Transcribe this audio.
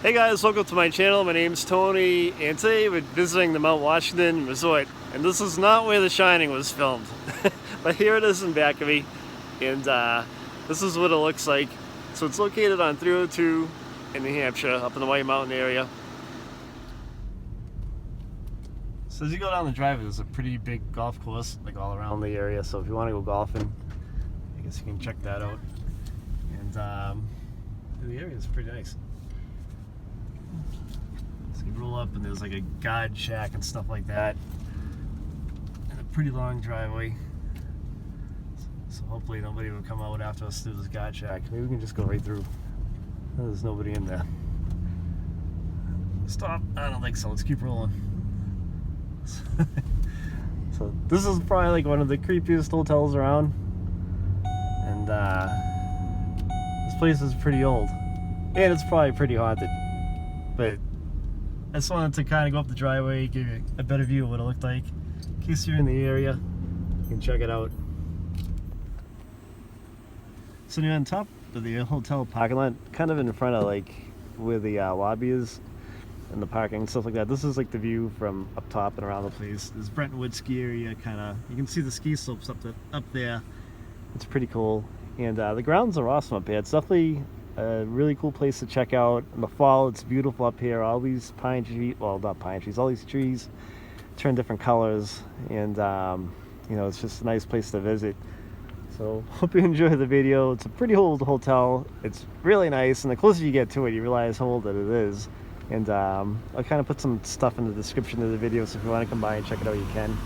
Hey guys, welcome to my channel. My name's Tony, and today we're visiting the Mount Washington Resort, and this is not where The Shining was filmed. But here it is in back of me, and this is what it looks like. So it's located on 302 in New Hampshire, up in the White Mountain area. So as you go down the driveway, there's a pretty big golf course like all around the area, so if you want to go golfing, I guess you can check that out. And the area is pretty nice. So you roll up and there's like a guard shack and stuff like that, and a pretty long driveway. So hopefully nobody will come out after us through this guard shack. Maybe we can just go right through. There's nobody in there. Stop. I don't think so. Let's keep rolling. So this is probably like one of the creepiest hotels around, and this place is pretty old, and it's probably pretty haunted. But I just wanted to kind of go up the driveway, give you a better view of what it looked like. In case you're in the area, you can check it out. So you're on top of the hotel parking lot, kind of in front of like where the lobby is and the parking and stuff like that. This is like the view from up top and around the place. There's Bretton Woods ski area, kind of. You can see the ski slopes up there. It's pretty cool, and the grounds are awesome up here. It's definitely a really cool place to check out. In the fall, it's beautiful up here. All these pine trees, well, not pine trees, all these trees turn different colors, and you know, it's just a nice place to visit. So hope you enjoy the video. It's a pretty old hotel. It's really nice, and the closer you get to it, you realize how old it is. And I'll kind of put some stuff in the description of the video, so if you want to come by and check it out, you can.